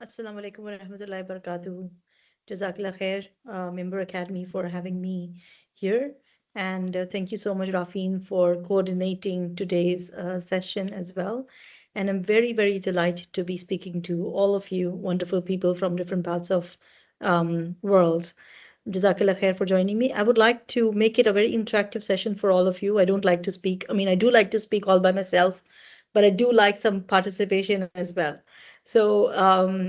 Assalamu alaikum wa rahmatullahi wa barakatuh. Jazakallah khair, Member Academy, for having me here. And thank you so much, Rafin, for coordinating today's session as well. And I'm very, very delighted to be speaking to all of you wonderful people from different parts of world. Jazakallah khair for joining me. I would like to make it a very interactive session for all of you. I don't like to speak. I mean, I do like to speak all by myself, but I do like some participation as well. So,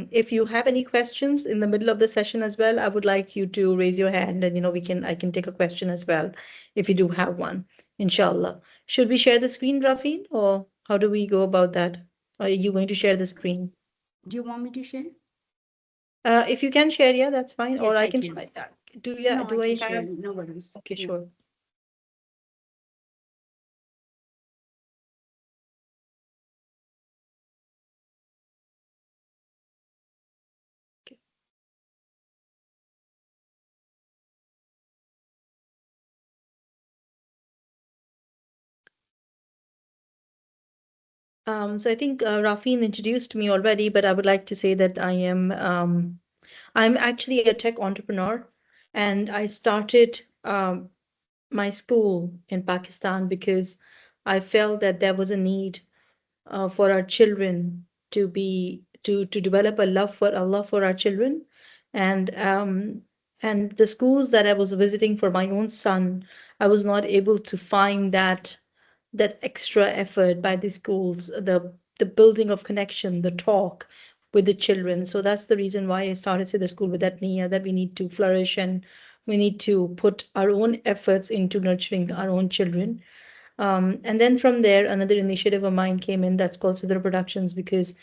if you have any questions in the middle of the session as well, I would like you to raise your hand, and I can take a question as well if you do have one, inshallah. Should we share the screen, Rafin, or how do we go about that? Are you going to share the screen? Do you want me to share? If you can share, yeah, that's fine. Or Yes, I I can can. try. Yeah, No, I do I can share. have? No worries. Okay, Yeah. sure. Okay. So I think Rafin introduced me already, but I would like to say that I'm actually a tech entrepreneur, and I started my school in Pakistan because I felt that there was a need for our children to develop a love for Allah for our children, and the schools that I was visiting for my own son, I was not able to find that extra effort by the schools, the building of connection, the talk with the children. So that's the reason why I started the school with that niyyah that we need to flourish and we need to put our own efforts into nurturing our own children. And then from there, another initiative of mine came in that's called Sidra Productions because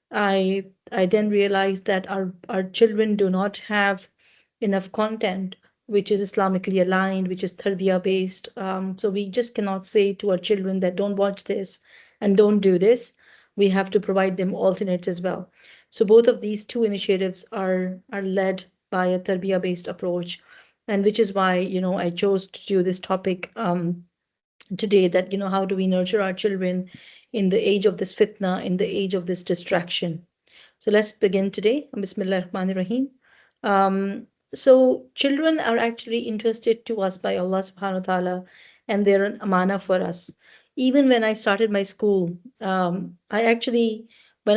I then realized that our children do not have enough content which is Islamically aligned, which is tarbiyah based. So we just cannot say to our children that don't watch this and don't do this. We have to provide them alternates as well. So both of these two initiatives are led by a tarbiyah based approach, and which is why I chose to do this topic today, that how do we nurture our children in the age of this fitna, in the age of this distraction. So let's begin today. Bismillah Rahmanir Rahim. So children are actually interested to us by Allah subhanahu wa ta'ala, and they're an amana for us. Even when I started my school, when I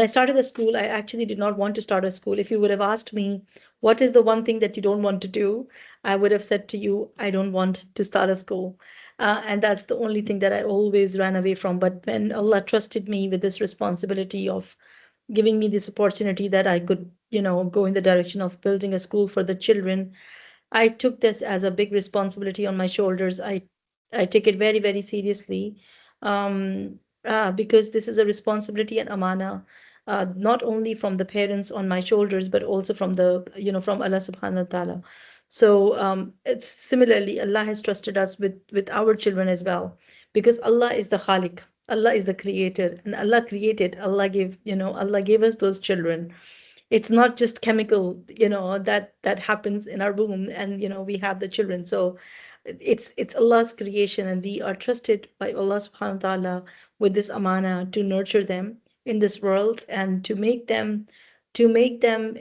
started the school, I actually did not want to start a school. If you would have asked me, what is the one thing that you don't want to do? I would have said to you, I don't want to start a school. And that's the only thing that I always ran away from. But when Allah trusted me with this responsibility of giving me this opportunity that I could, go in the direction of building a school for the children, I took this as a big responsibility on my shoulders. I take it very, very seriously, because this is a responsibility and amana, not only from the parents on my shoulders, but also from Allah subhanahu wa ta'ala. So it's similarly, Allah has trusted us with our children as well, because Allah is the Khalik, Allah is the creator, and Allah gave us those children. It's not just chemical, that happens in our womb, and we have the children. So it's Allah's creation, and we are trusted by Allah subhanahu wa ta'ala with this amana to nurture them in this world, and to make them and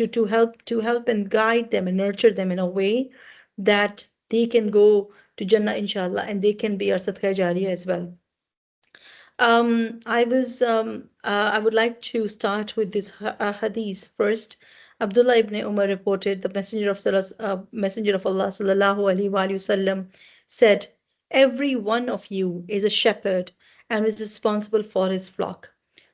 to help and guide them and nurture them in a way that they can go to Jannah inshallah, and they can be our sadqa jariyah as well. I would like to start with this hadith first. Abdullah ibn Umar reported the Messenger of Allah sallallahu alaihi wasallam said, "Every one of you is a shepherd and is responsible for his flock.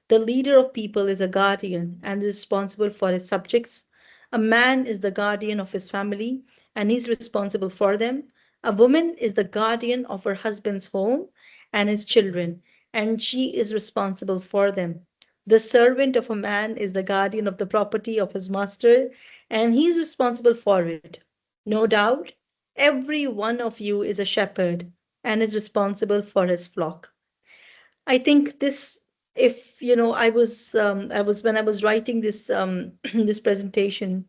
The leader of people is a guardian and is responsible for his subjects. A man is the guardian of his family and is responsible for them. A woman is the guardian of her husband's home and his children, and she is responsible for them. The servant of a man is the guardian of the property of his master, and he is responsible for it. No doubt, every one of you is a shepherd and is responsible for his flock." I think this, if I was when I was writing this this presentation,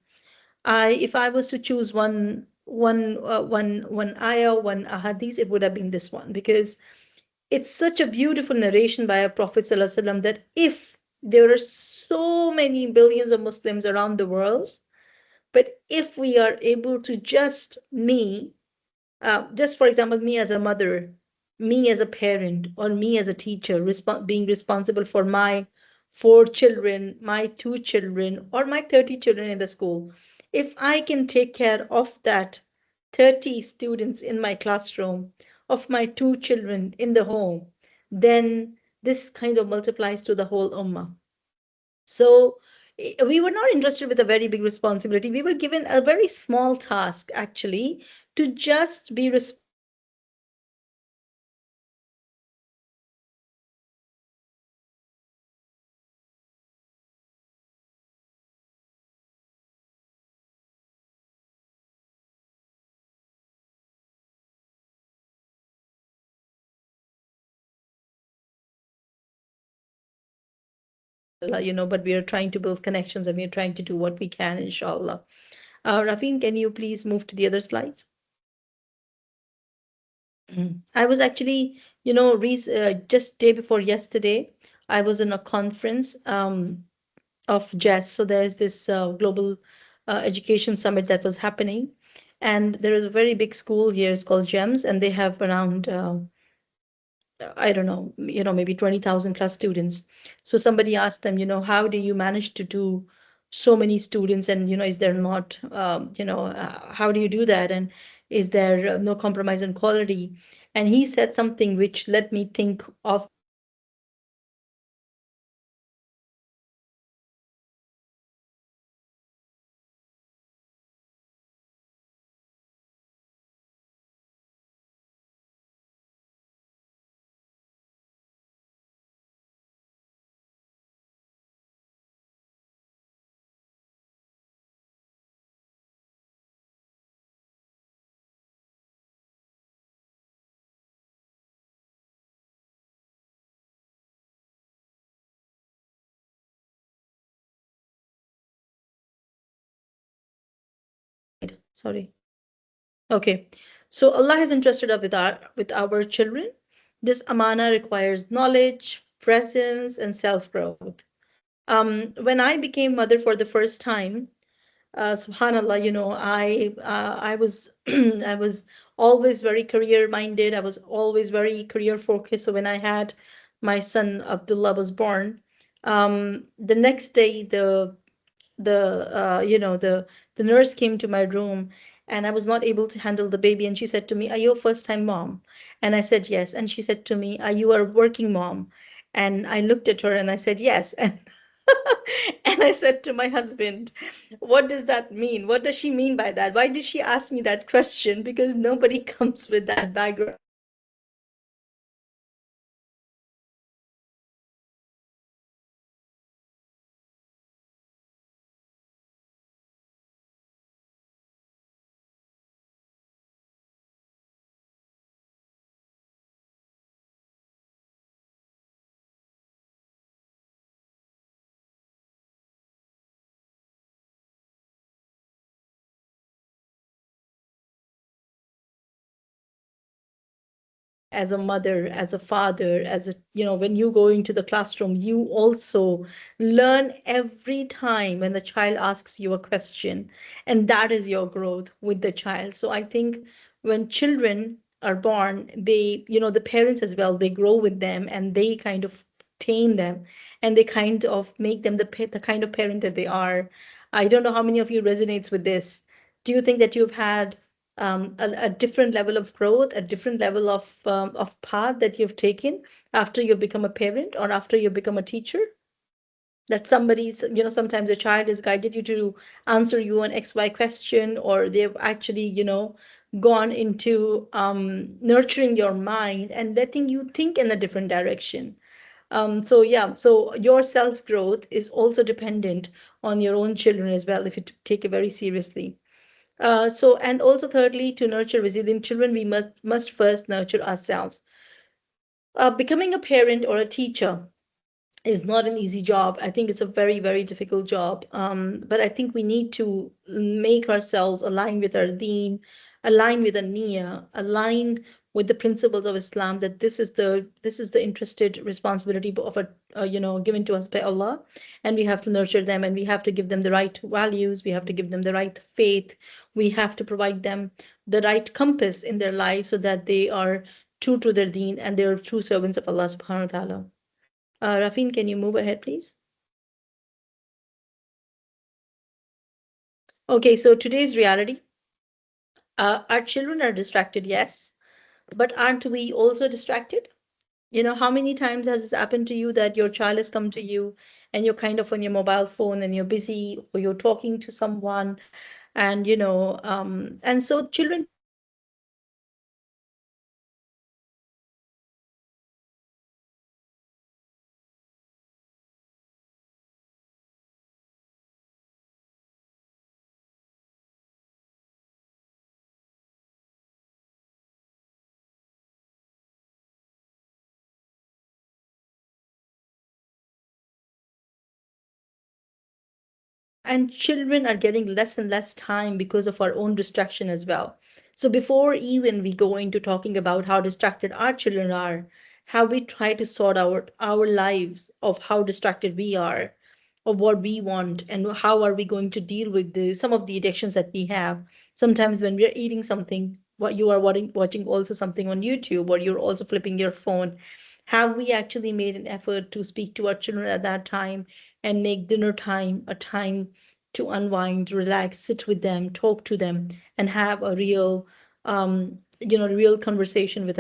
if I was to choose one ayah, one ahadith, it would have been this one, because it's such a beautiful narration by our Prophet ﷺ that if there are so many billions of Muslims around the world. But if we are able to just for example, me as a mother, me as a parent, or me as a teacher, being responsible for my 4 children, my 2 children, or my 30 children in the school, if I can take care of that 30 students in my classroom, of my 2 children in the home, then this kind of multiplies to the whole ummah. So we were not interested with a very big responsibility. We were given a very small task, actually, to just be responsible but we are trying to build connections and we are trying to do what we can, inshallah. Rafin, can you please move to the other slides? I was actually, just day before yesterday, I was in a conference of JES. So there's this global education summit that was happening. And there is a very big school here, it's called GEMS, and they have around I don't know, maybe 20,000 plus students. So somebody asked them, how do you manage to do so many students? And, is there not, how do you do that? And is there no compromise on quality? And he said something which let me think of sorry. Okay. So Allah has entrusted us with our children. This amana requires knowledge, presence, and self-growth. When I became mother for the first time, subhanallah, I was I was always very career minded. I was always very career focused. So when I had my son Abdullah was born, the next day the nurse came to my room and I was not able to handle the baby, and she said to me, "Are you a first time mom?" And I said yes. And she said to me, "Are you a working mom?" And I looked at her and I said yes. And and I said to my husband, "What does that mean? What does she mean by that? Why did she ask me that question? Because nobody comes with that background as a mother, as a father, when you go into the classroom, you also learn every time when the child asks you a question, and that is your growth with the child. So I think when children are born, the parents as well, they grow with them and they kind of tame them and they kind of make them the kind of parent that they are. I don't know how many of you resonates with this. Do you think that you've had a different level of growth, a different level of path that you've taken after you've become a parent or after you've become a teacher? That sometimes a child has guided you to answer you an XY question, or they've actually, gone into nurturing your mind and letting you think in a different direction. So yeah, so your self-growth is also dependent on your own children as well, if you take it very seriously. And also thirdly, to nurture resilient children, we must first nurture ourselves. Becoming a parent or a teacher is not an easy job. I think it's a very, very difficult job. But I think we need to make ourselves align with our deen, align with the niyyah, align with the principles of Islam, that this is the interested responsibility of given to us by Allah, and we have to nurture them, and we have to give them the right values, we have to give them the right faith, we have to provide them the right compass in their life so that they are true to their deen and they are true servants of Allah subhanahu wa ta'ala. Rafin, can you move ahead, please? Okay, so today's reality. Our children are distracted, yes, but aren't we also distracted? How many times has it happened to you that your child has come to you and you're kind of on your mobile phone and you're busy or you're talking to someone and and so children and children are getting less and less time because of our own distraction as well. So before even we go into talking about how distracted our children are, how we try to sort out our lives of how distracted we are, of what we want, and how are we going to deal with some of the addictions that we have. Sometimes when we're eating something, what you are watching also something on YouTube, or you're also flipping your phone, have we actually made an effort to speak to our children at that time and make dinner time a time to unwind, relax, sit with them, talk to them, and have a real conversation with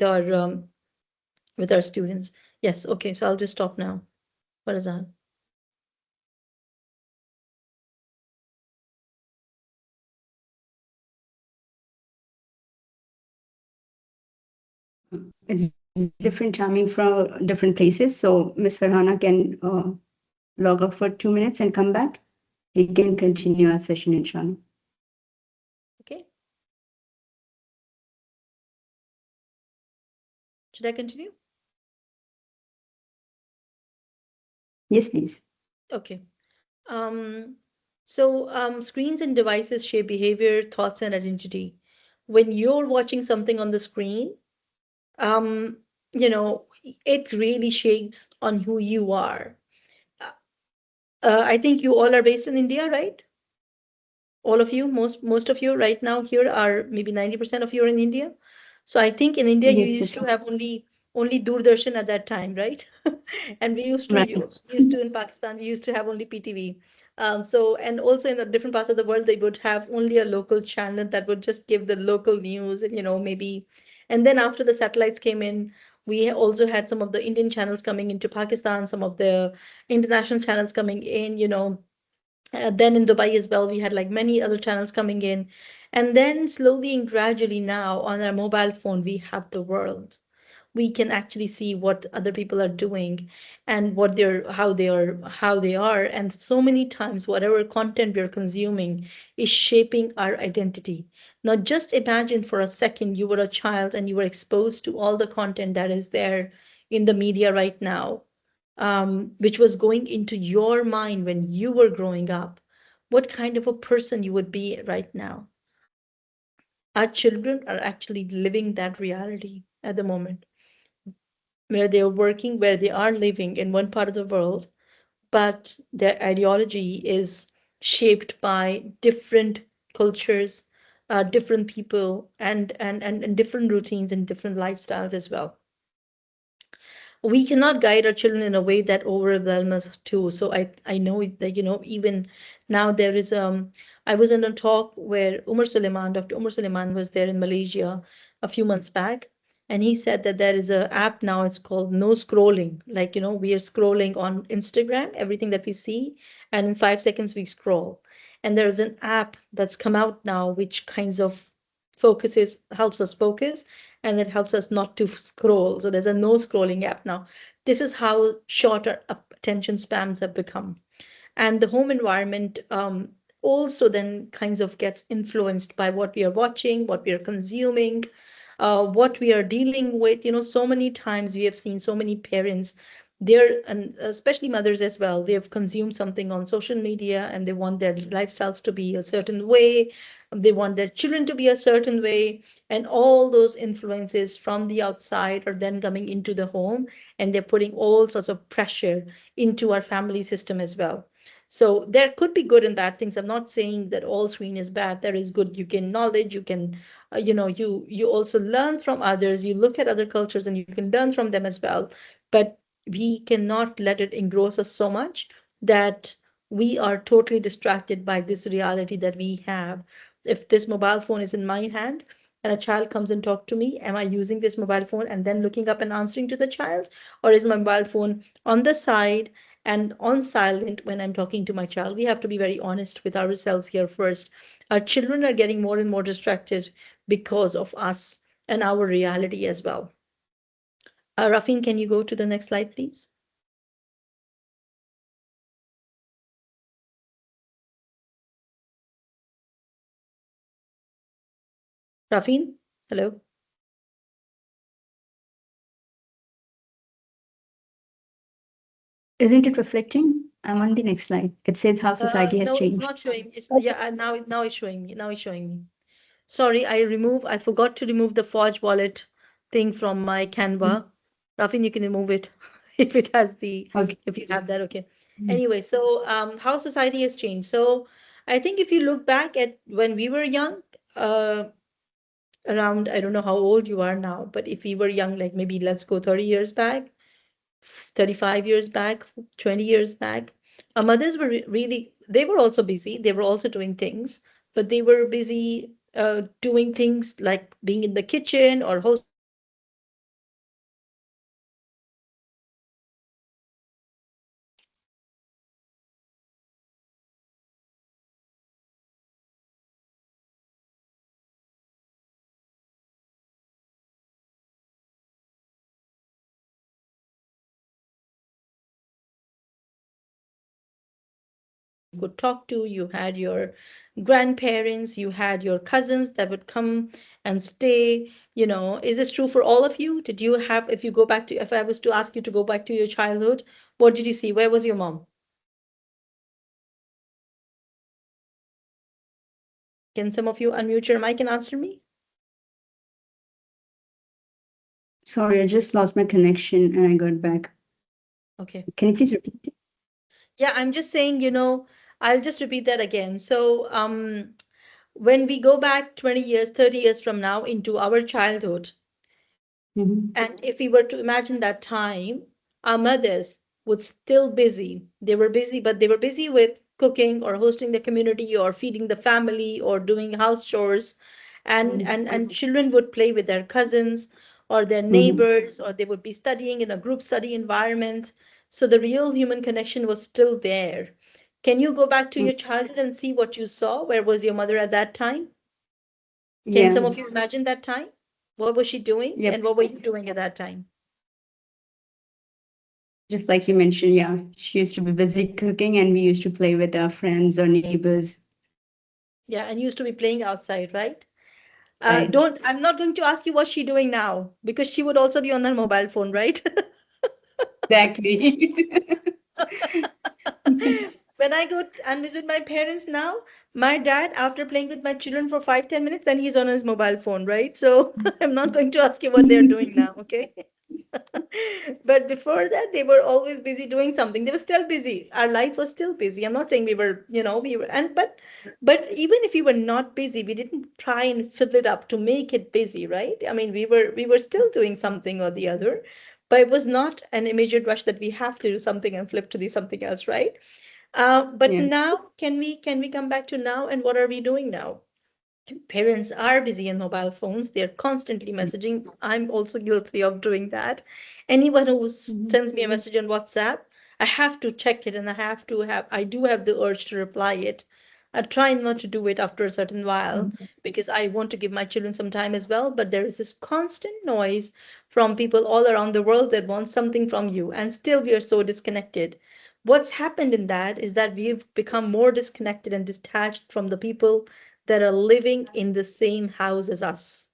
our students? Yes, okay, so I'll just stop now. What is that? It's different timing from different places. So Miss Farhana can log off for 2 minutes and come back. We can continue our session, inshallah. Okay, should I continue? Yes, please. Okay. Um, so screens and devices shape behavior, thoughts, and identity. When you're watching something on the screen, um, it really shapes on who you are. I think you all are based in India, right? All of you, most of you right now here are maybe 90% of you are in India. So I think in India you Yes, used that's to have only Doordarshan at that time, right? And right. we used to in Pakistan we used to have only PTV. So and also in the different parts of the world they would have only a local channel that would just give the local news and maybe. And then after the satellites came in, we also had some of the Indian channels coming into Pakistan, some of the international channels coming in. Then in Dubai as well, we had like many other channels coming in. And then slowly and gradually now on our mobile phone, we have the world. We can actually see what other people are doing and how they are. And so many times, whatever content we're consuming is shaping our identity. Now, just imagine for a second you were a child and you were exposed to all the content that is there in the media right now, which was going into your mind when you were growing up, what kind of a person you would be right now. Our children are actually living that reality at the moment, where they are working, where they are living in one part of the world, but their ideology is shaped by different cultures, different people, and different routines and different lifestyles as well. We cannot guide our children in a way that overwhelms us too. So I know that even now there is I was in a talk where Dr. Umar Suleiman was there in Malaysia a few months back, and he said that there is a app now. It's called no scrolling. Like we are scrolling on Instagram, everything that we see, and in 5 seconds we scroll. And there is an app that's come out now which kinds of helps us focus, and it helps us not to scroll. So there's a no scrolling app now. This is how short our attention spans have become. And the home environment also then kinds of gets influenced by what we are watching, what we are consuming, what we are dealing with. So many times we have seen so many parents there, and especially mothers as well, they have consumed something on social media and they want their lifestyles to be a certain way. They want their children to be a certain way, and all those influences from the outside are then coming into the home, and they're putting all sorts of pressure into our family system as well. So there could be good and bad things. I'm not saying that all screen is bad. There is good. You gain knowledge. You can, you also learn from others. You look at other cultures and you can learn from them as well. But we cannot let it engross us so much that we are totally distracted by this reality that we have. If this mobile phone is in my hand and a child comes and talk to me, am I using this mobile phone and then looking up and answering to the child? Or is my mobile phone on the side and on silent when I'm talking to my child? We have to be very honest with ourselves here first. Our children are getting more and more distracted because of us and our reality as well. Rafin, can you go to the next slide, please? Rafin, hello? Isn't it reflecting? I'm on the next slide. It says how society has No, it's changed. not showing. It's Okay. yeah, now it's showing me. Now it's showing me. Sorry, I forgot to remove the Forge wallet thing from my Canva. Rafin, you can remove it if it has the Okay. if you have that, okay. Anyway, so how society has changed. So I think if you look back at when we were young, around, I don't know how old you are now, but if we were young, like maybe let's go 30 years back, 35 years back, 20 years back, our mothers were really, they were also busy. They were also doing things, but they were busy doing things like being in the kitchen or hosting the community or feeding the family or doing house chores. And we were not connected to each other you could talk to. You had your grandparents, you had your cousins that would come and stay. Is this true for all of you? Did you have, if you go back to, if I was to ask you to go back to your childhood, what did you see? Where was your mom? Can some of you unmute your mic and answer me? Sorry, I just lost my connection and I got back. Okay. Can you please repeat it? Yeah, I'm just saying, I'll just repeat that again. So, when we go back 20 years, 30 years from now into our childhood, Mhm. and if we were to imagine that time, our mothers would still busy. They were busy, but they were busy with cooking or hosting the community or feeding the family or doing house chores. And children would play with their cousins or their Mhm. neighbors, or they would be studying in a group study environment. So the real human connection was still there. Can you go back to Mm. your childhood and see what you saw? Where was your mother at that time? Can Yeah. some of you imagine that time? What was she doing, Yep. and what were you doing at that time? Just like you mentioned, yeah, she used to be busy cooking and we used to play with our friends or neighbors. Yeah, and used to be playing outside, right? Right. I'm not going to ask you what's she doing now because she would also be on her mobile phone, right? Exactly. When I go and visit my parents now, my dad, after playing with my children for 5, 10 minutes, then he's on his mobile phone, right? So I'm not going to ask you what they're doing now, okay? But before that, they were always busy doing something. They were still busy. Our life was still busy. I'm not saying we were, we were, and but even if we were not busy, we didn't try and fill it up to make it busy, right? I mean, we were still doing something or the other, but it was not an immediate rush that we have to do something and flip to the something else, right? But Yeah. now, can we come back to now, and what are we doing now? Parents are busy in mobile phones. They're constantly messaging. I'm also guilty of doing that. Anyone who Mhm. sends me a message on WhatsApp, I have to check it, and I do have the urge to reply it. I try not to do it after a certain while because I want to give my children some time as well. But there is this constant noise from people all around the world that want something from you, and still we are so disconnected. What's happened in that is that we've become more disconnected and detached from the people that are living in the same house as us.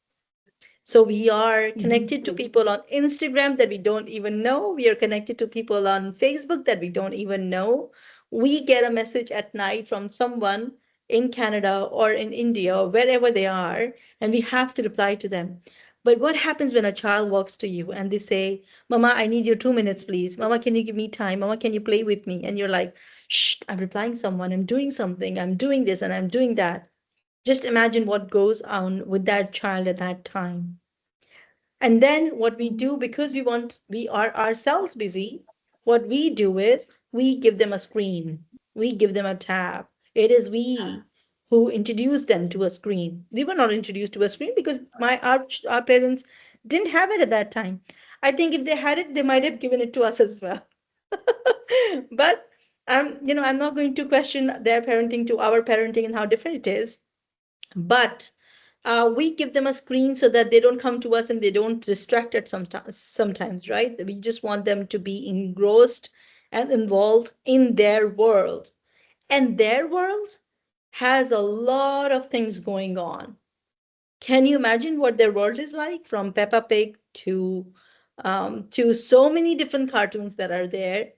So we are Mhm. connected to people on Instagram that we don't even know. We are connected to people on Facebook that we don't even know. We get a message at night from someone in Canada or in India or wherever they are, and we have to reply to them. But what happens when a child walks to you and they say, Mama, I need your 2 minutes, please. Mama, can you give me time? Mama, can you play with me? And you're like, shh, I'm replying someone, I'm doing something, I'm doing this and I'm doing that. Just imagine what goes on with that child at that time. And then what we do, because we are ourselves busy, what we do is we give them a screen, we give them a tab. It is we who introduce them to a screen. We were not introduced to a screen because our parents didn't have it at that time. I think if they had it, they might have given it to us as well. But I'm not going to question their parenting to our parenting and how different it is. But we give them a screen so that they don't come to us and they don't distract us sometimes, right? We just want them to be engrossed and involved in their world. And their world has a lot of things going on. Can you imagine what their world is like? From Peppa Pig to so many different cartoons that are there,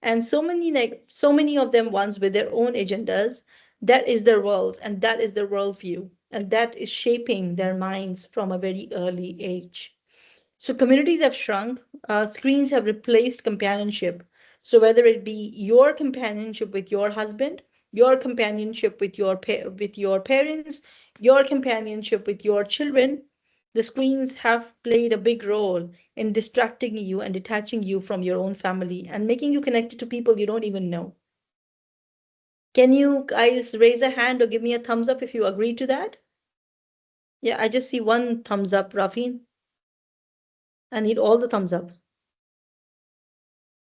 and so many of them ones with their own agendas. That is their world, and that is their worldview, and that is shaping their minds from a very early age. So communities have shrunk, screens have replaced companionship. So whether it be your companionship with your husband, your companionship with with your parents, your companionship with your children, the screens have played a big role in distracting you and detaching you from your own family and making you connected to people you don't even know. Can you guys raise a hand or give me a thumbs up if you agree to that? Yeah, I just see one thumbs up, Rafin. I need all the thumbs up.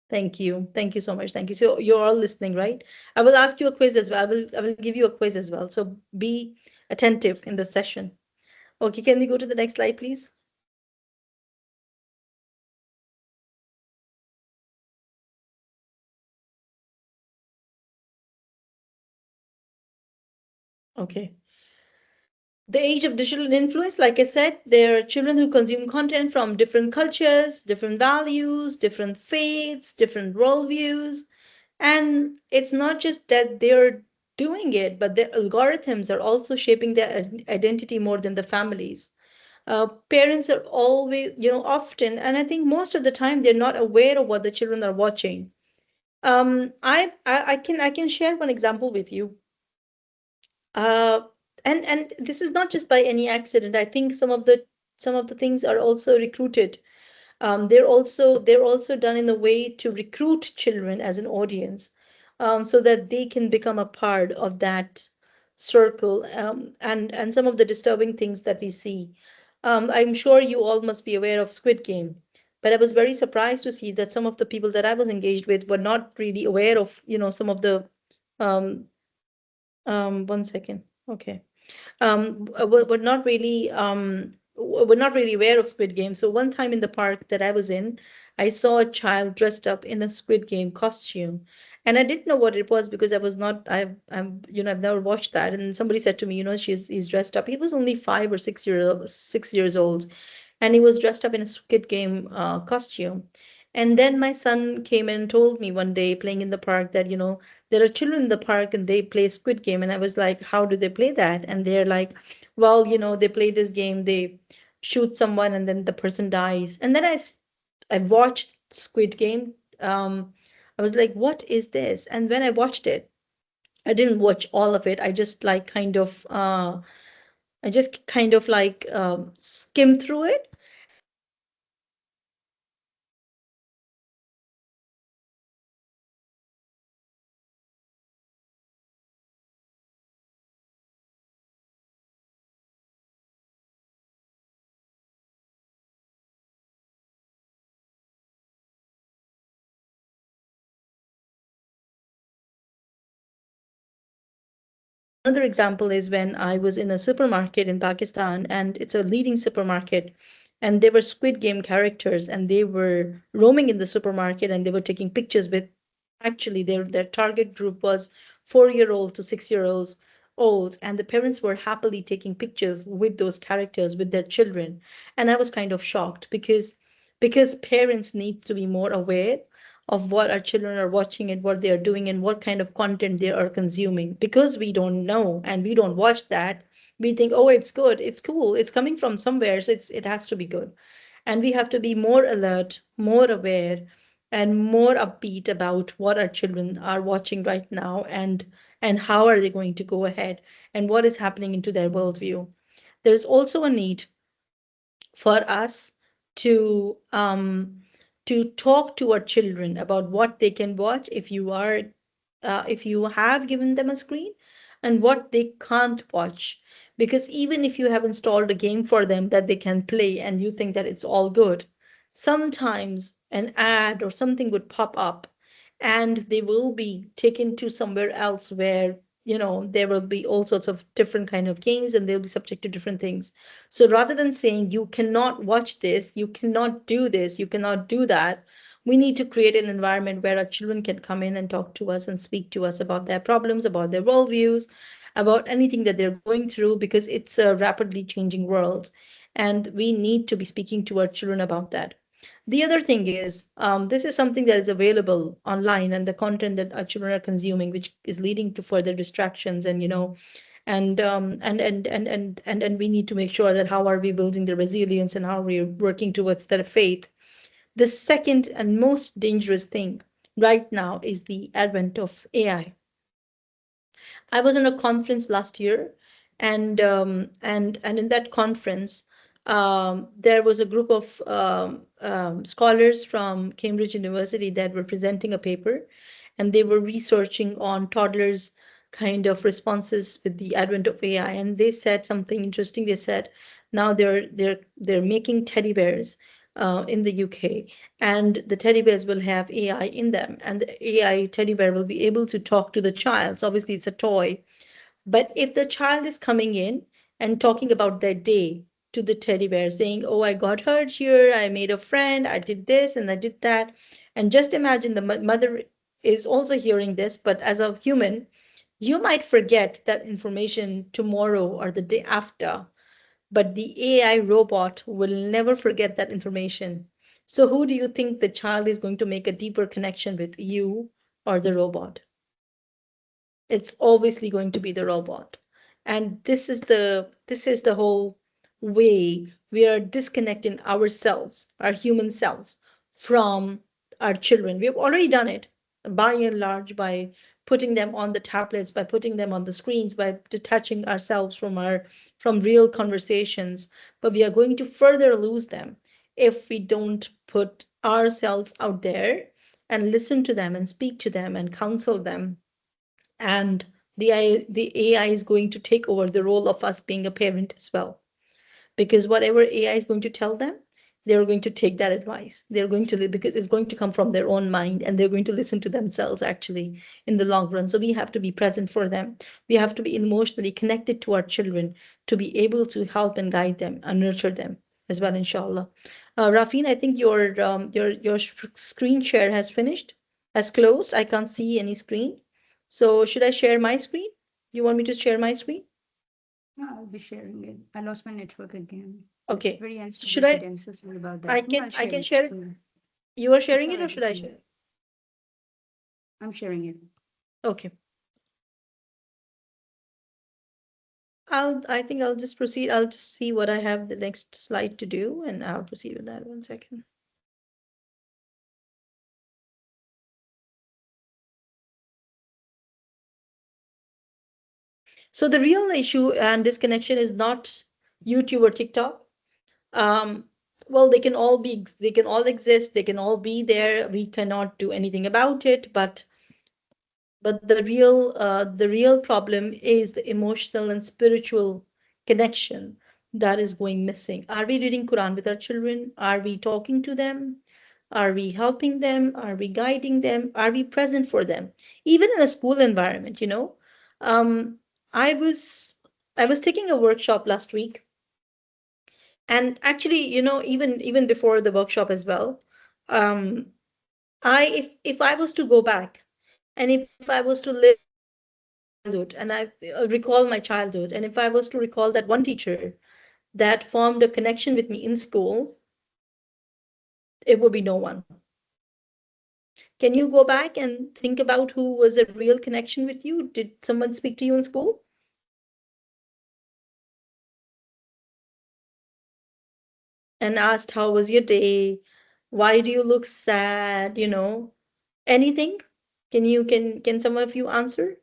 Thank you. Thank you so much. Thank you. So you're all listening, right? I will ask you a quiz as well. I will give you a quiz as well. So be attentive in the session. Okay, can we go to the next slide, please? Okay. The age of digital influence, like I said, there are children who consume content from different cultures, different values, different faiths, different worldviews. And it's not just that they're doing it, but their algorithms are also shaping their identity more than the families. Parents are always, often, and I think most of the time, they're not aware of what the children are watching. I can share one example with you. Uh, and this is not just by any accident. I think some of the things are also recruited. They're also done in a way to recruit children as an audience, so that they can become a part of that circle. And some of the disturbing things that we see. I'm sure you all must be aware of Squid Game, but I was very surprised to see that some of the people that I was engaged with were not really aware of, some of the. Um, 1 second. Okay. Were not really aware of Squid Game. So one time in the park that I was in, I saw a child dressed up in a Squid Game costume, and I didn't know what it was because I was not. I've never watched that. And somebody said to me, he's dressed up. He was only 5 or 6 years old, and he was dressed up in a Squid Game costume. And then my son came and told me one day, playing in the park, that there are children in the park and they play Squid Game. And I was like, how do they play that? And they're like, well, they play this game, they shoot someone and then the person dies. And then I watched Squid Game. I was like, what is this? And when I watched it, I didn't watch all of it. I just kind of like skimmed through it. Another example is when I was in a supermarket in Pakistan, and it's a leading supermarket, and there were Squid Game characters, and they were roaming in the supermarket, and they were taking pictures with. Actually, their target group was 4-year-old to 6-year-olds, and the parents were happily taking pictures with those characters with their children, and I was kind of shocked because parents need to be more aware of what our children are watching and what they are doing and what kind of content they are consuming. Because we don't know and we don't watch that, we think, oh, it's good, it's cool, it's coming from somewhere, so it has to be good. And we have to be more alert, more aware, and more upbeat about what our children are watching right now, and how are they going to go ahead, and what is happening into their worldview. There's also a need for us to talk to our children about what they can watch if you have given them a screen, and what they can't watch. Because even if you have installed a game for them that they can play and you think that it's all good, sometimes an ad or something would pop up and they will be taken to somewhere else where there will be all sorts of different kind of games and they'll be subject to different things. So rather than saying you cannot watch this, you cannot do this, you cannot do that, we need to create an environment where our children can come in and talk to us and speak to us about their problems, about their worldviews, about anything that they're going through, because it's a rapidly changing world. And we need to be speaking to our children about that. The other thing is, this is something that is available online, and the content that our children are consuming, which is leading to further distractions, and we need to make sure that how are we building the resilience and how we're working towards that faith. The second and most dangerous thing right now is the advent of AI. I was in a conference last year, and in that conference, there was a group of scholars from Cambridge University that were presenting a paper, and they were researching on toddlers' kind of responses with the advent of AI. And they said something interesting. They said now they're making teddy bears in the UK, and the teddy bears will have AI in them, and the AI teddy bear will be able to talk to the child. So obviously it's a toy, but if the child is coming in and talking about their day to the teddy bear, saying, oh, I got hurt here, I made a friend, I did this and I did that, and just imagine the mother is also hearing this, but as a human, you might forget that information tomorrow or the day after, but the AI robot will never forget that information. So who do you think the child is going to make a deeper connection with, you or the robot? It's obviously going to be the robot. And this is the whole way we are disconnecting ourselves, our human selves, from our children. We've already done it by and large by putting them on the tablets, by putting them on the screens, by detaching ourselves from real conversations. But we are going to further lose them if we don't put ourselves out there and listen to them and speak to them and counsel them. And the AI is going to take over the role of us being a parent as well. Because whatever AI is going to tell them, they're going to take that advice. They're going to, because it's going to come from their own mind, and they're going to listen to themselves actually in the long run. So we have to be present for them. We have to be emotionally connected to our children to be able to help and guide them and nurture them as well, inshallah. Rafin, I think your screen share has finished, has closed. I can't see any screen. So should I share my screen? You want me to share my screen? No, I'll be sharing it. I lost my network again. It's Okay. very So should unstable I? today. I'm so sorry about I that. No, can I'll I share can it. share it. You are It's sharing all it or right should with I me. share? I'm sharing it. Okay. I think I'll just proceed. I'll just see what I have the next slide to do, and I'll proceed with that. 1 second. So the real issue and disconnection is not YouTube or TikTok. Um, well, they can all exist, they can all be there. We cannot do anything about it, but the real problem is the emotional and spiritual connection that is going missing. Are we reading Quran with our children? Are we talking to them? Are we helping them? Are we guiding them? Are we present for them? Even in a school environment, Um, I was I was taking a workshop last week, and actually, even before the workshop as well, um, I if I was to go back, and if I was to live childhood, and I recall my childhood, and if I was to recall that one teacher that formed a connection with me in school, it would be no one. Can you go back and think about who was a real connection with you? Did someone speak to you in school and asked how was your day? Why do you look sad? Anything? Can some of you answer?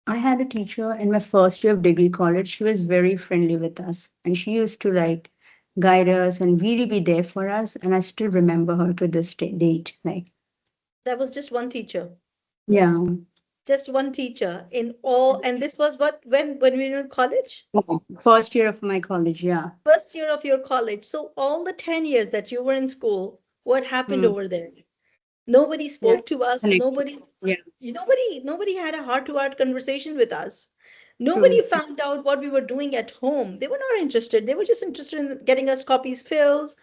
I had a teacher in my first year of degree college. She was very friendly with us, and she used to like guide us and really be there for us. And I still remember her to this date. Like, That was just one teacher. yeah, Just one teacher in all, and this was what when we were in college? first year of my college. Yeah. First year of your college. So all the 10 years that you were in school, what happened Mm, over there? Nobody yeah. spoke to us. Connected. Yeah. Nobody had a heart-to-heart conversation with us. Nobody True. found out what we were doing at home. They were not interested. They were just interested in getting us copies filled.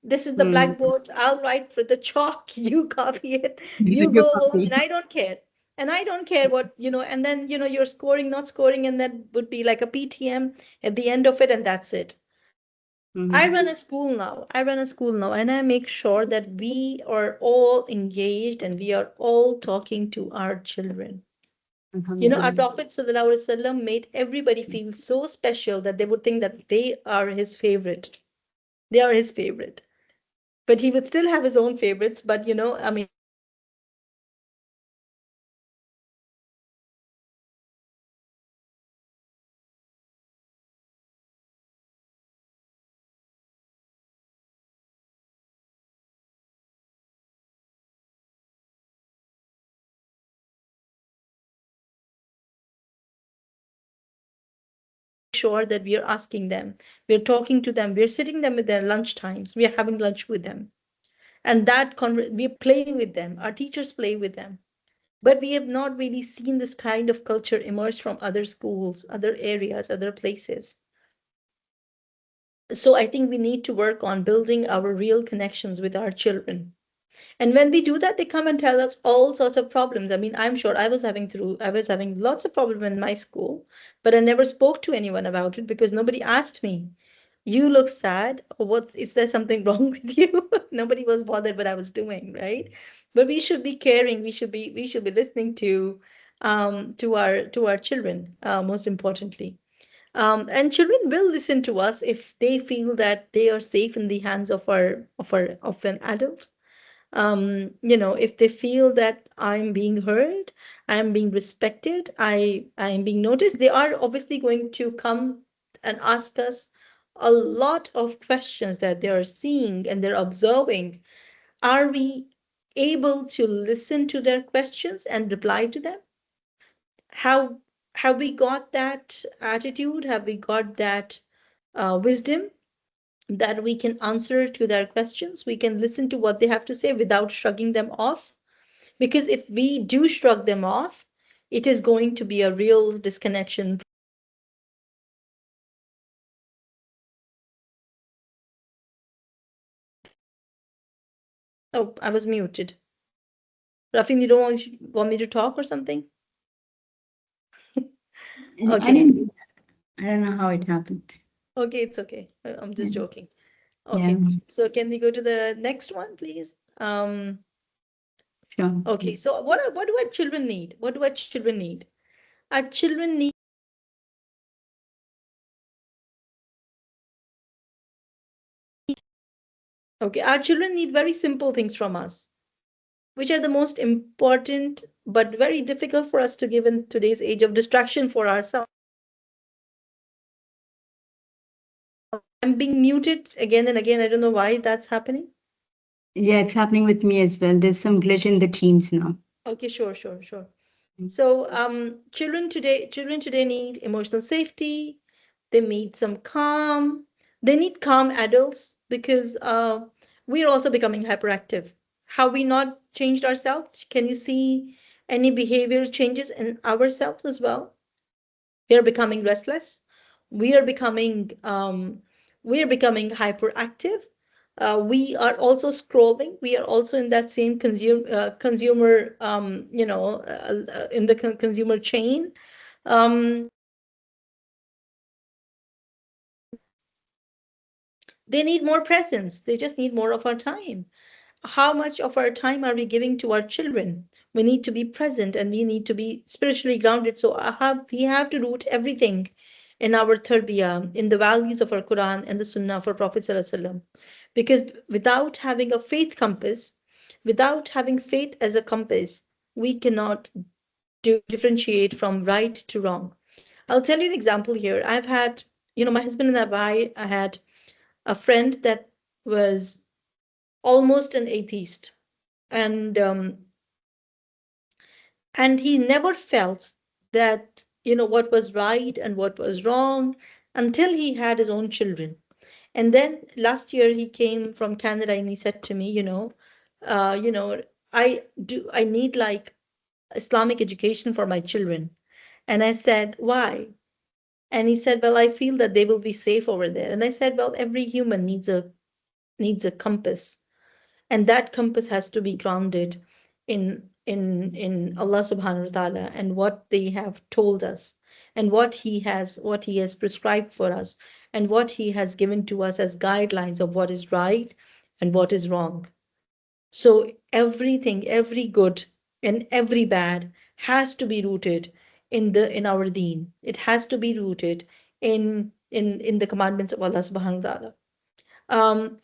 This is the Mm. blackboard. I'll write for the chalk. You copy it. You Your go home, copy. and I don't care. And I don't care and then, you're scoring, not scoring, and that would be like a PTM at the end of it, and that's it. I Mm. run a school now. I run a school now, and I make sure that we are all engaged and we are all talking to our children. Our Alhamdulillah. Prophet ﷺ made everybody feel so special that they would think that they are his favorite. They are his favorite. But he would still have his own favorites. But, I mean, sure that we are asking them, we're talking to them, we're sitting them at their lunch times, we are having lunch with them. And we're playing with them. Our teachers play with them. But we have not really seen this kind of culture emerge from other schools, other areas, other places. So I think we need to work on building our real connections with our children. And when we do that, they come and tell us all sorts of problems. I mean, I'm sure I was having lots of problems in my school, but I never spoke to anyone about it because nobody asked me, you look sad, or is there something wrong with you? Nobody was bothered what I was doing, right? But we should be caring, we should be listening to our children, most importantly. And children will listen to us if they feel that they are safe in the hands of an adult. If they feel that I'm being heard, I'm being respected, I'm being noticed, they are obviously going to come and ask us a lot of questions that they are seeing and they're observing. Are we able to listen to their questions and reply to them? How have we got that attitude? Have we got that wisdom that we can answer to their questions? We can listen to what they have to say without shrugging them off. Because if we do shrug them off, it is going to be a real disconnection. Oh, I was muted. Rafin, you don't want me to talk or something? I Okay. didn't. I don't know how it happened. Okay, it's okay. I'm Yeah. just joking. Yeah. Okay. So can we go to the next one, please? Sure. Okay. So what do our children need? What do our children need? Our children need, okay, our children need very simple things from us, which are the most important but very difficult for us to give in today's age of distraction for ourselves. I'm being muted again and again. I don't know why that's happening. Yeah, it's happening with me as well. There's some glitch in the Teams now. Okay, sure, sure, sure. Mm. So, children today need emotional safety. They need some calm. They need calm adults because we are also becoming hyperactive. Have we not changed ourselves? Can you see any behavioral changes in ourselves as well? We are becoming restless. We are becoming hyperactive. We are also scrolling. We are also in that same consumer in the consumer chain. Um, They need more presence. They just need more of our time. How much of our time are we giving to our children? We need to be present and we need to be spiritually grounded. So we have to root everything in our tarbiyah, in the values of our Quran and the Sunnah for Prophet ﷺ. Because without having a faith compass, without having faith as a compass, we cannot differentiate from right to wrong. I'll tell you an example here. I've had, my husband and I had a friend that was almost an atheist, and he never felt that what was right and what was wrong until he had his own children. And then last year he came from Canada and he said to me, uh, you know, I need like Islamic education for my children. And I said, why? And he said, well, I feel that they will be safe over there. And I said, well, every human needs a compass, and that compass has to be grounded in Allah subhanahu wa ta'ala and what they have told us, and what he has prescribed for us, and what he has given to us as guidelines of what is right and what is wrong. So everything, every good and every bad has to be rooted in our deen. It has to be rooted in the commandments of Allah subhanahu wa ta'ala.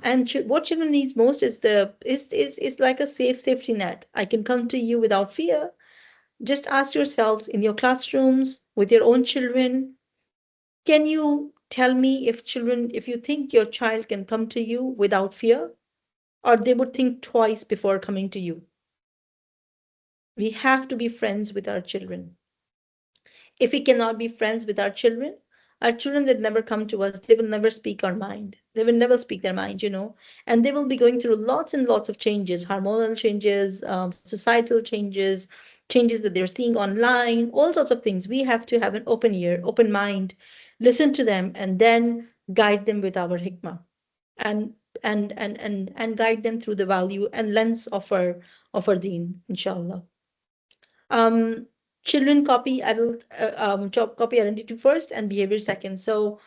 And what children needs most is like a safety net. I can come to you without fear. Just ask yourselves in your classrooms with your own children, can you tell me if you think your child can come to you without fear, or they would think twice before coming to you? We have to be friends with our children. If we cannot be friends with our children will never come to us. They will never speak our mind. They will never speak their mind. And they will be going through lots and lots of changes, hormonal changes, societal changes, changes that they're seeing online, all sorts of things. We have to have an open ear, open mind, listen to them, and then guide them with our hikmah, and and guide them through the value and lens of our deen, inshallah. um, Children copy identity first and behavior second. So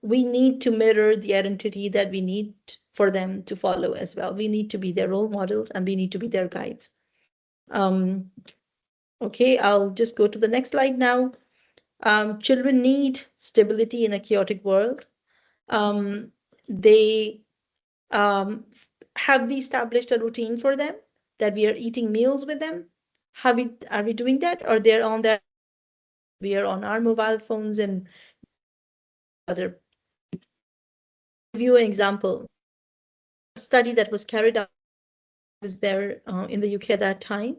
we need to mirror the identity that we need for them to follow as well. We need to be their role models and we need to be their guides. Um, okay, I'll just go to the next slide now. Children need stability in a chaotic world. They Have we established a routine for them that we are eating meals with them? Are we doing that, or they're on their we are on our mobile phones and other? Give you an example. A study that was carried out was there in the UK at that time,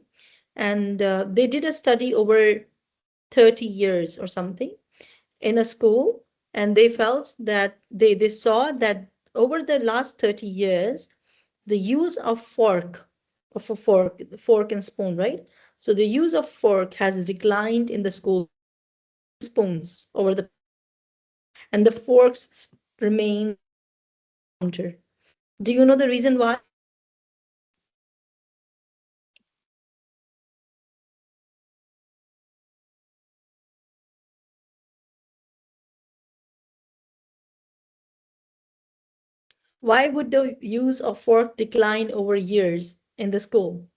and they did a study over 30 years or something in a school, and they felt that they saw that over the last 30 years, the use of fork and spoon, right? So the use of fork has declined in the school, spoons over the, and the forks remain counter. Do you know the reason why? Why would the use of fork decline over years in the school?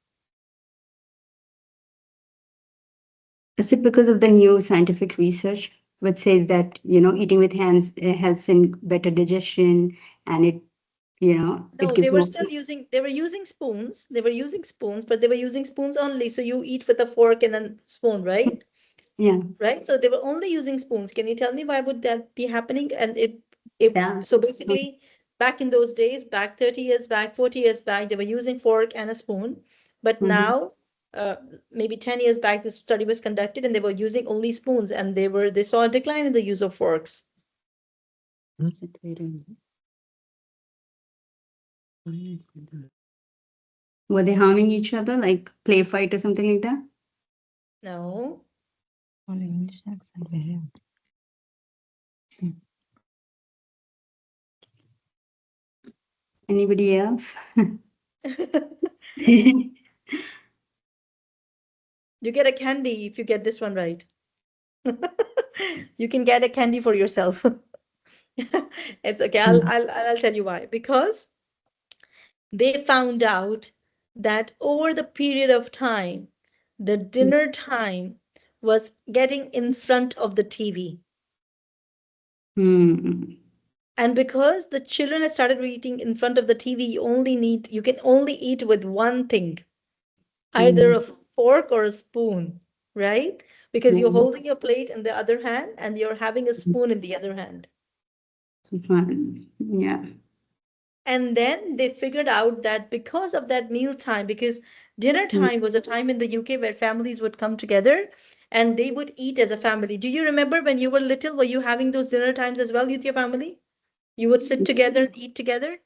Is it because of the new scientific research which says that, eating with hands helps in better digestion and it No, gives more. they were using spoons. They were using spoons, but they were using spoons only. So you eat with a fork and a spoon, right? Yeah, Right? So they were only using spoons. Can you tell me why would that be happening? And it yeah. so basically back in those days, back 30 years back, 40 years back, they were using fork and a spoon. But Mm-hmm. now, maybe 10 years back, this study was conducted and they were using only spoons, and they saw a decline in the use of forks. Were they harming each other, like play fight or something like that? No. Anybody else? You get a candy if you get this one right. You can get a candy for yourself. It's okay. Mm, I'll tell you why. Because they found out that over the period of time, the dinner time was getting in front of the TV. mm, And because the children had started eating in front of the TV, you can only eat with one thing, either a mm, fork or a spoon, right? Because you're mm, holding your plate in the other hand and you're having a spoon in the other hand. fun. Yeah. And then they figured out that because of that meal time, because dinner Mm, time was a time in the UK where families would come together and they would eat as a family. Do you remember when you were little, were you having those dinner times as well with your family? You would sit together and eat together?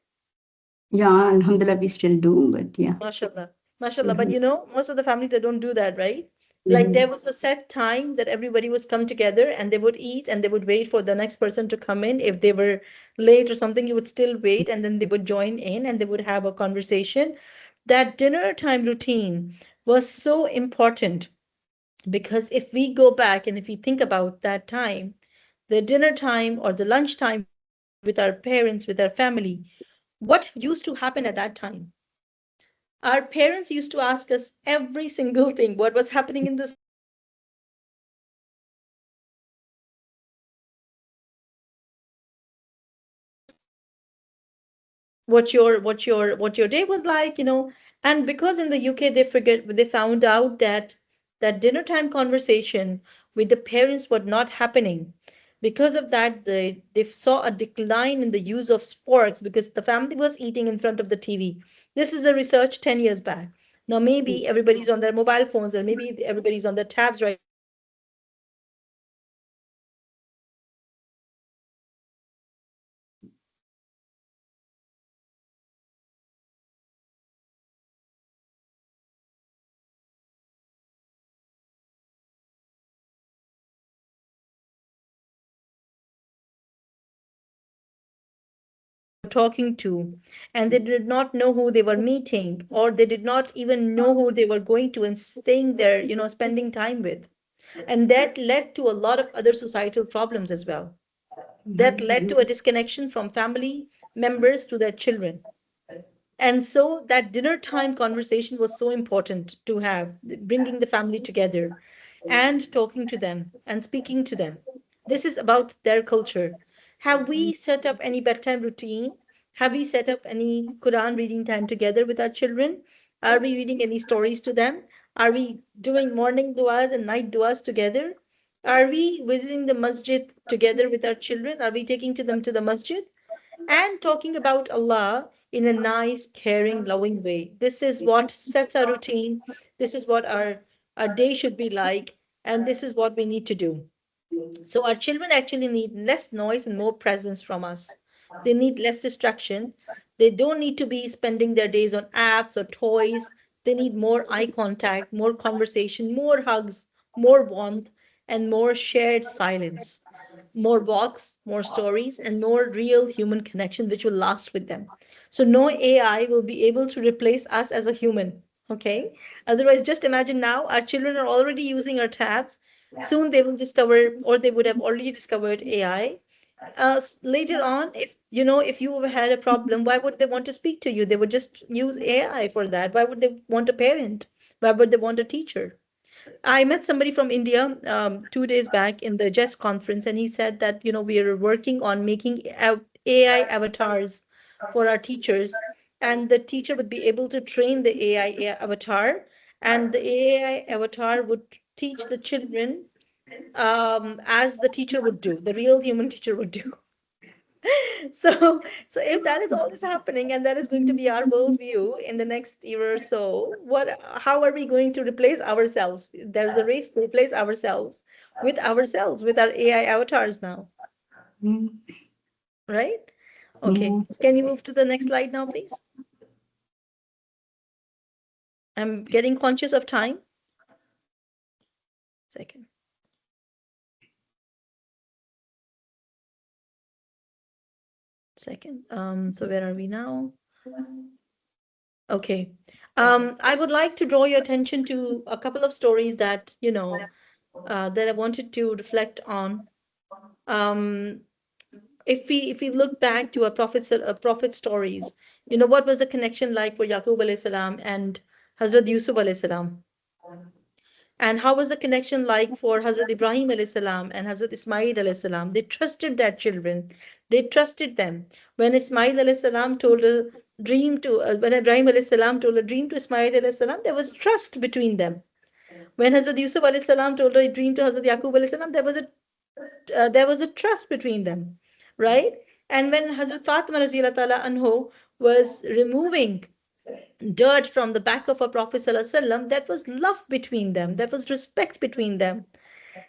yeah, Alhamdulillah, we still do, but yeah. Mashallah. Mashallah. But Mhm, you know, most of the families they don't do that, right? Like there mhm, was a set time that everybody was come together and they would eat and they would wait for the next person to come in. If they were late or something, you would still wait and then they would join in and they would have a conversation. That dinner time routine was so important because if we go back and if we think about that time, the dinner time or the lunch time with our parents, with our family, what used to happen at that time? Our parents used to ask us every single thing, what was happening in the school, what was happening in your life, what was happening in your family, what your day was like, And because in the UK they found out that that dinner time conversation with the parents was not happening. Because of that, they saw a decline in the use of sporks because the family was eating in front of the TV. This is a research 10 years back. Now maybe everybody's on their mobile phones or maybe everybody's on their tabs right now, but in the UK they found out that the dinner time conversation was so important because if we go back and if we think about that time, talking to, and they did not know who they were meeting, or they did not even know who they were going to and staying there, spending time with. And that led to a lot of other societal problems as well. That led to a disconnection from family members to their children. And so that dinner time conversation was so important to have, bringing the family together and talking to them and speaking to them. This is about their culture. Have we set up any bedtime routine? Have we set up any Quran reading time together with our children? Are we reading any stories to them? Are we doing morning du'as and night du'as together? Are we visiting the masjid together with our children? Are we taking to them to the masjid? And talking about Allah in a nice, caring, loving way. This is what sets our routine. This is what our day should be like, and this is what we need to do. So our children actually need less noise and more presence from us. They need less distraction. They don't need to be spending their days on apps or toys. They need more eye contact, more conversation, more hugs, more warmth, and more shared silence. More walks, more stories, and more real human connection which will last with them. So no AI will be able to replace us as a human. Okay. Otherwise, just imagine now our children are already using our tabs. Soon they will discover, or they would have already discovered AI. Later on, if you had a problem, why would they want to speak to you? They would just use AI for that. Why would they want a parent? Why would they want a teacher? I met somebody from India 2 days back in the JEST conference, and he said that, we are working on making AI avatars for our teachers, and the teacher would be able to train the AI avatar, and the AI avatar would teach the children as the teacher would do, the real human teacher would do. So if that is all is happening and that is going to be our worldview in the next year or so, how are we going to replace ourselves? There's a race to replace ourselves, with our AI avatars now, mm, right? Okay. yeah. Can you move to the next slide now, please? I'm getting conscious of time. Second. Second. So where are we now? Okay. I would like to draw your attention to a couple of stories that, that I wanted to reflect on. Um, If we look back to our prophet stories, what was the connection like for Yaqub alayhi salam and Hazrat Yusuf alayhi salam? And how was the connection like for Hazrat Ibrahim alayhi salam and Hazrat Ismail alayhi salam? They trusted their children. They trusted them. When Ismail alayhi salam told a when Ibrahim alayhi salam told a dream to Ismail alayhi salam, there was trust between them. When Hazrat Yusuf alayhi salam told a dream to Hazrat Yaqub alayhi salam, there was a trust between them, right? And when Hazrat Fatima raziyallahu ta'ala anhu was removing dirt from the back of our Prophet sallallahu alaihi wasallam, that was love between them, that was respect between them.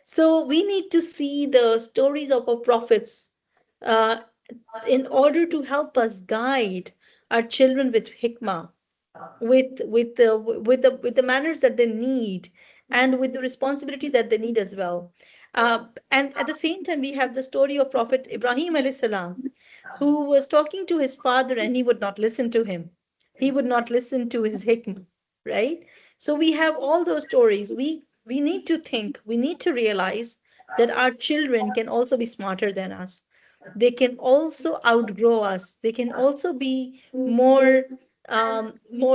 So we need to see the stories of our prophets uh, in order to help us guide our children with hikmah, with the manners that they need, and with the responsibility that they need as well. And at the same time, we have the story of Prophet Ibrahim alayhi salam, who was talking to his father and he would not listen to him. He would not listen to his hikmah, right? So we have all those stories. We need to think, we need to realize that our children can also be smarter than us. They can also outgrow us. They can also be more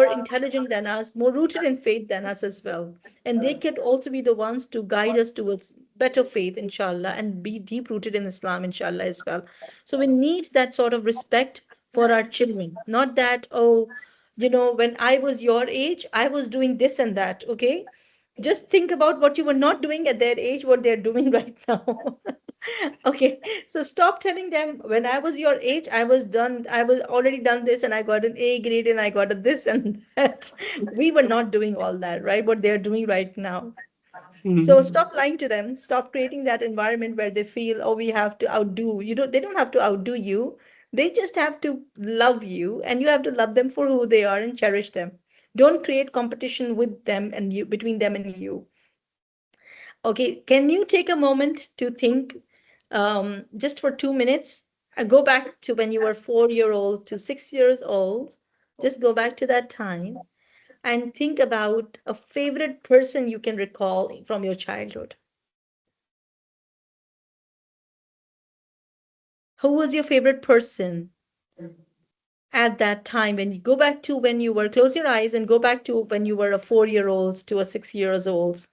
intelligent than us, more rooted in faith than us as well. And they could also be the ones to guide us towards better faith, inshallah, and be deep rooted in Islam, inshallah, as well. So we need that sort of respect for our children. Not that, oh, when I was your age, I was doing this and that, okay? Just think about what you were not doing at their age, what they're doing right now. Okay, so stop telling them when I was your age, I was already done this and I got an A grade and I got a this and that. We were not doing all that, right? What they're doing right now. So Mhm. stop lying to them. Stop creating that environment where they feel, oh, we have to outdo. They don't have to outdo you. They just have to love you, and you have to love them for who they are and cherish them. Don't create competition with them and you between them and you. Okay, can you take a moment to think just for 2 minutes? Go back to when you were 4 year old to 6 years old. Just go back to that time and think about a favorite person you can recall from your childhood. Who was your favorite person at that time? When you go back to when you were, close your eyes and go back to when you were a 4 year old to a 6 years old.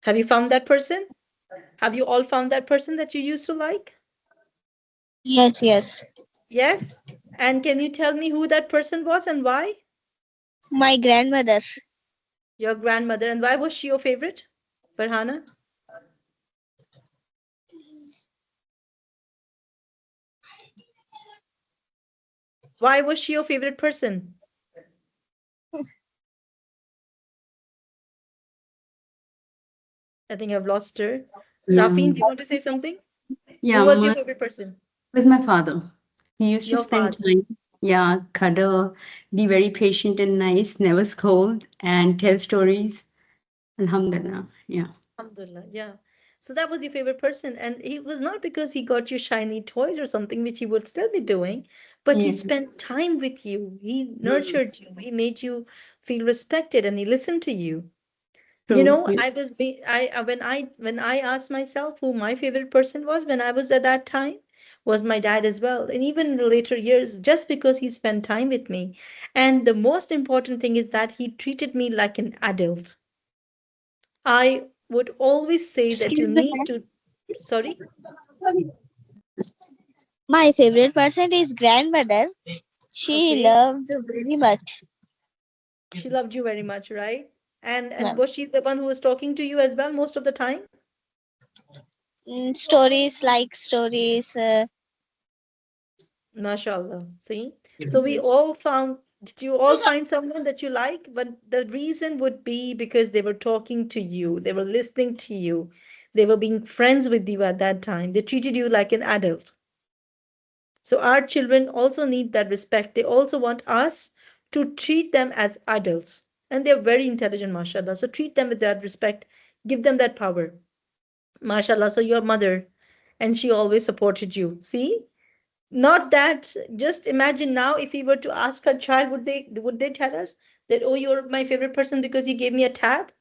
Have you found that person? Have you all found that person that you used to like? Yes, yes. Yes? And can you tell me who that person was and why? My grandmother. Your grandmother. And why was she your favorite? Farhana? Why was she your favorite person? I think I've lost her. Yeah, Rafin, do you want to say something? Who yeah, was your my favorite person? was my father. He used to Your spend father. time, yeah, cuddle, be very patient and nice, never scold, and tell stories. Alhamdulillah. Yeah. Alhamdulillah, yeah. So that was your favorite person. And it was not because he got you shiny toys or something, which he would still be doing, but he Yeah. spent time with you. He Mm, nurtured you. He made you feel respected and he listened to you. true. Yeah. I was be I when I asked myself who my favorite person was when I was at that time was my dad as well. And even in the later years, just because he spent time with me. And the most important thing is that he treated me like an adult. I would always say that you Excuse me. need to, sorry, My favorite person is grandmother. She okay. loved very much. She loved you very much, right? And Yeah. was she the one who was talking to you as well most of the time? Stories like stories. MashaAllah. See? So did you all find someone that you like? But the reason would be because they were talking to you, they were listening to you, they were being friends with you at that time. They treated you like an adult. So our children also need that respect. They also want us to treat them as adults. And they're very intelligent, mashallah. So treat them with that respect, give them that power. Mashallah. So your mother, and she always supported you. See? Not that, just imagine now if we were to ask her child, would they tell us? That, oh, you're my favorite person because you gave me a tab?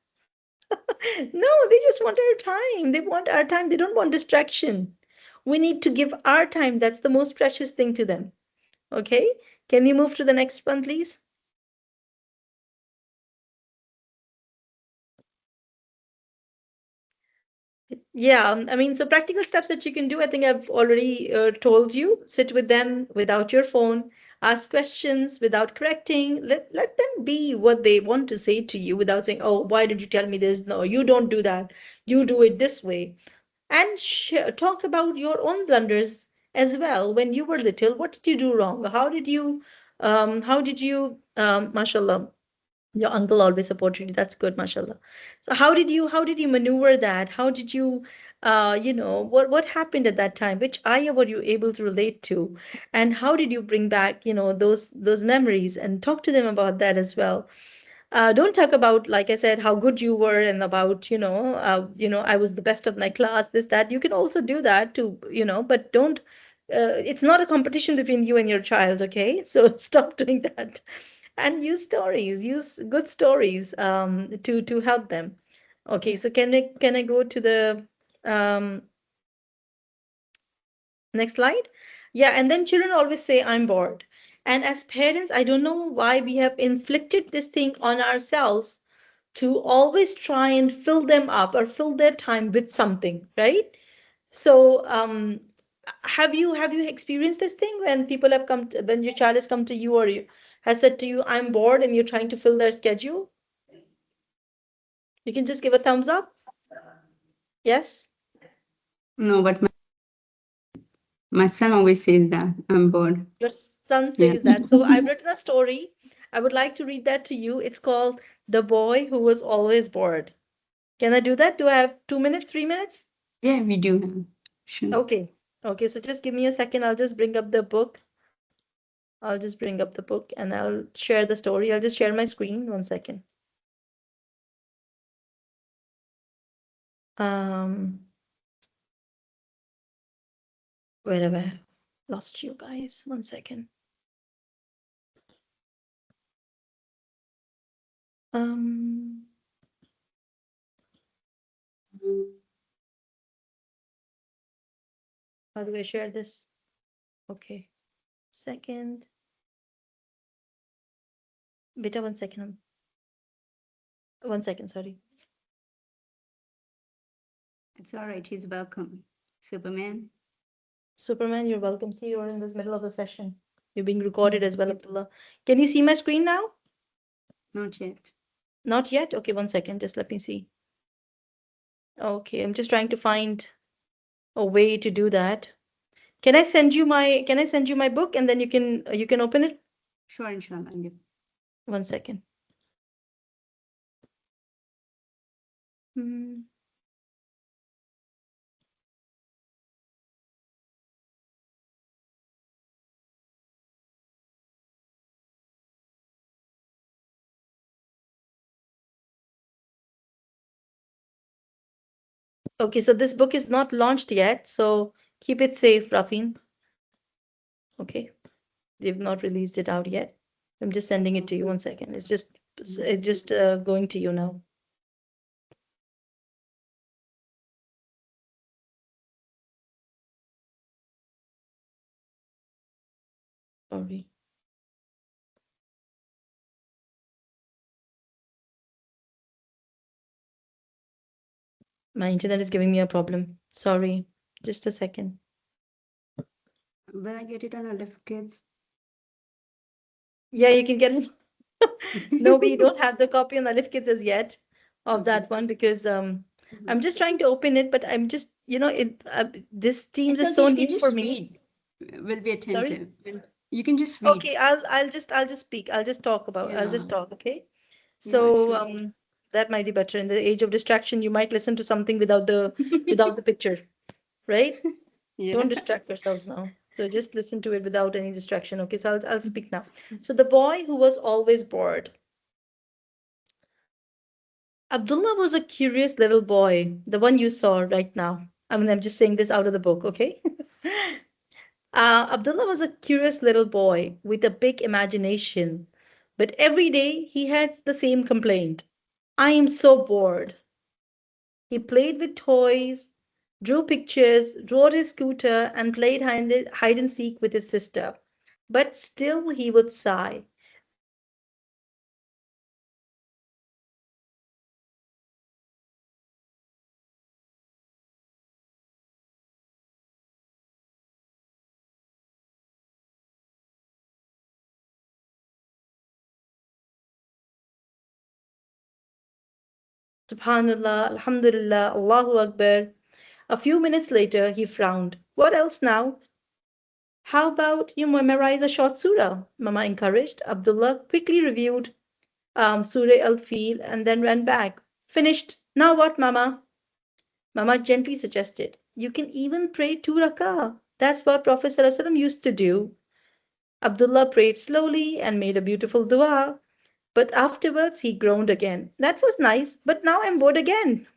No, they just want our time. They want our time. They don't want distraction. We need to give our time. That's the most precious thing to them. Okay? Can you move to the next one, please? Yeah, I mean, so practical steps that you can do, I think I've already told you. Sit with them without your phone, ask questions without correcting. Let them be what they want to say to you without saying, "Oh, why did you tell me this? No, you don't do that. You do it this way." And talk about your own blunders as well. When you were little, what did you do wrong? Mashallah, your uncle always supported you. That's good, mashallah. So how did you maneuver that? How did you what happened at that time? Which ayah were you able to relate to? And how did you bring back, those memories and talk to them about that as well? Don't talk about, like I said, how good you were and about, I was the best of my class, this, that. You can also do that too, but don't, it's not a competition between you and your child, okay? So stop doing that and use stories, use good stories to help them. Okay, so can I go to the um, next slide? Yeah, and then children always say, I'm bored. And as parents, I don't know why we have inflicted this thing on ourselves to always try and fill them up or fill their time with something, right? So, have you experienced this thing when people have when your child has come to you or has said to you, I'm bored, and you're trying to fill their schedule? You can just give a thumbs up. Yes? No, but my son always says that I'm bored. Your son Yeah. says that. So I've written a story. I would like to read that to you. It's called The Boy Who Was Always Bored. Can I do that? Do I have 2 minutes, 3 minutes? Yeah, we do have. Sure. Okay. Okay, so just give me a second. I'll just bring up the book. I'll just bring up the book and I'll share the story. I'll just share my screen. 1 second. Um, where have I lost you guys? 1 second. Um, how do I share this? Okay. Second. Beta, 1 second. 1 second, sorry. It's all right. He's welcome. Superman. Superman, you're welcome. See, you're in this middle of the session. You're being recorded as well, Abdullah. Can you see my screen now? Not yet. Not yet? Okay, 1 second. Just let me see. Okay, I'm just trying to find a way to do that. Can I send you my book and then you can open it? Sure, inshallah. Yeah. 1 second. Hmm. Okay, so this book is not launched yet, so keep it safe, Rafin. Okay, they've not released it out yet. I'm just sending it to you. 1 second. It's just going to you now. Sorry. My internet is giving me a problem. Sorry. Just a second. Will I get it on Olive Kids? Yeah, you can get it. No, we don't have the copy on Alif Kids as yet of that one because I'm just trying to open it, but I'm just, this Teams It's is so okay. You new can for just me. read. We'll be Sorry? attentive. You can just read. Okay, I'll just speak. I'll just talk about. I'll just Yeah. talk, okay? Yeah, So sure. that might be better. In the age of distraction, you might listen to something without the picture, right? Yeah. Don't distract yourselves now. So just listen to it without any distraction. Okay, so I'll speak now. So the boy who was always bored. Abdullah was a curious little boy, the one you saw right now. I mean, I'm just saying this out of the book, okay? Abdullah was a curious little boy with a big imagination, But every day he had the same complaint. I am so bored. He played with toys, drew pictures, rode his scooter, and played hide and seek with his sister. But still he would sigh. Subhanallah, Alhamdulillah, Allahu Akbar. A few minutes later, he frowned. What else now? How about you memorize a short surah? Mama encouraged. Abdullah quickly reviewed Surah Al-Fil and then ran back. Finished. Now what, Mama? Mama gently suggested. You can even pray 2 rakah. That's what Prophet ﷺ used to do. Abdullah prayed slowly and made a beautiful dua. But afterwards he groaned again. That was nice, but now I'm bored again.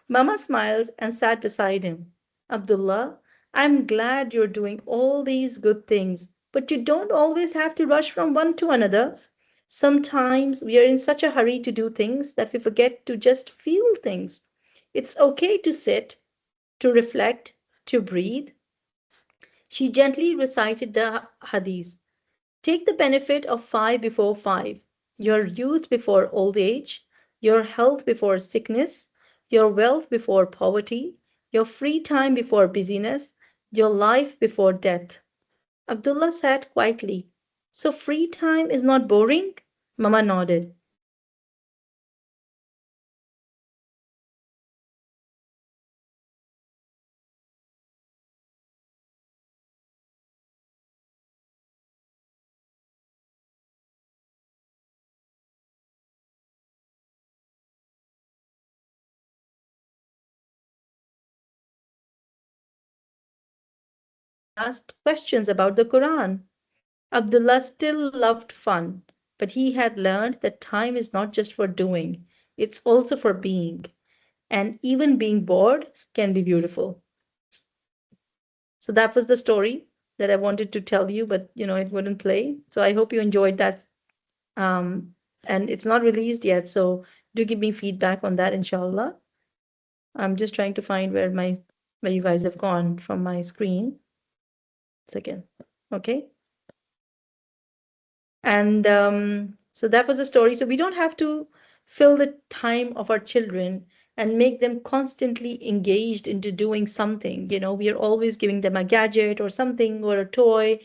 Mama smiled and sat beside him. Abdullah, I'm glad you're doing all these good things, but you don't always have to rush from one to another. Sometimes we are in such a hurry to do things that we forget to just feel things. It's okay to sit, to reflect, to breathe. She gently recited the hadith. Take the benefit of five before five, your youth before old age, your health before sickness, your wealth before poverty, your free time before busyness, your life before death. Abdullah sat quietly. So free time is not boring? Mama nodded. Asked questions about the Quran. Abdullah still loved fun, but he had learned that time is not just for doing, it's also for being. And even being bored can be beautiful. So that was the story that I wanted to tell you, but it wouldn't play. So I hope you enjoyed that. And it's not released yet, so do give me feedback on that, inshallah. I'm just trying to find where you guys have gone from my screen. Second. Okay. And so that was the story. So we don't have to fill the time of our children and make them constantly engaged into doing something. We are always giving them a gadget or something or a toy,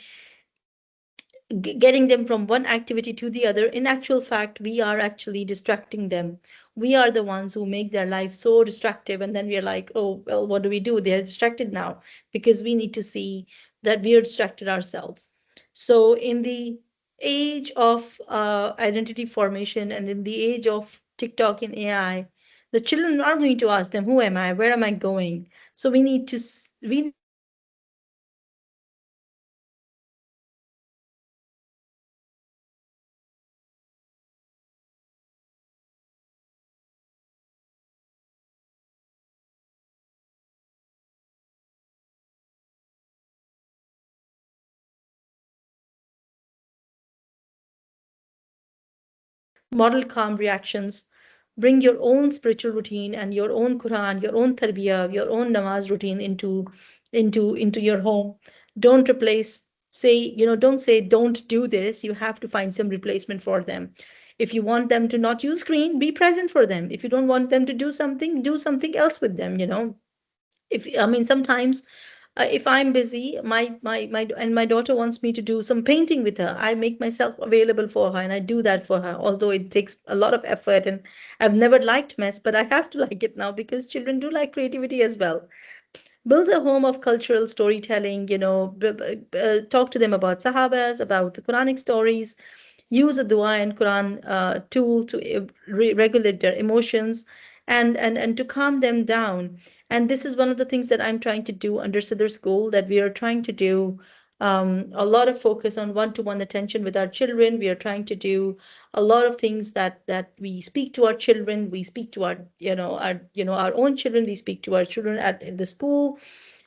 getting them from one activity to the other. In actual fact, we are actually distracting them. We are the ones who make their life so distractive, and then we are like, oh, well, what do we do? They're distracted now because we need to see that we are distracted ourselves. So, in the age of identity formation and in the age of TikTok and AI, the children are going to ask them, who am I? Where am I going? So, we need to, we model calm reactions, bring your own spiritual routine and your own Quran, your own tarbiyah, your own namaz routine into your home. Don't replace, say, don't say don't do this. You have to find some replacement for them. If you want them to not use screen, be present for them. If you don't want them to do something else with them. If I mean sometimes if I'm busy, my daughter wants me to do some painting with her. I make myself available for her and I do that for her. Although it takes a lot of effort and I've never liked mess, but I have to like it now because children do like creativity as well. Build a home of cultural storytelling, talk to them about Sahabas, about the Quranic stories, use a dua and Quran tool to regulate their emotions and to calm them down. And this is one of the things that I'm trying to do under Sidr School, that we are trying to do a lot of focus on one-to-one attention with our children. We are trying to do a lot of things that we speak to our children, we speak to our own children, we speak to our children at in the school,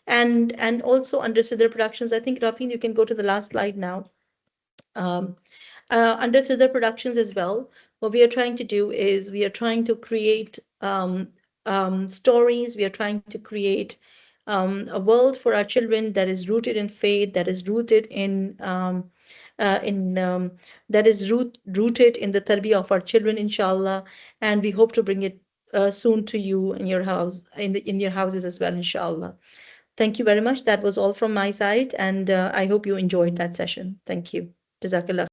and also under Sidr Productions. I think Rafin, you can go to the last slide now. Um, under Siddhar Productions as well. What we are trying to do is we are trying to create stories. We are trying to create a world for our children that is rooted in faith, that is rooted in that is rooted in the tarbiyah of our children, inshallah. And we hope to bring it soon to you in your house, in your houses as well, inshallah. Thank you very much. That was all from my side, and I hope you enjoyed that session. Thank you. Jazakallah.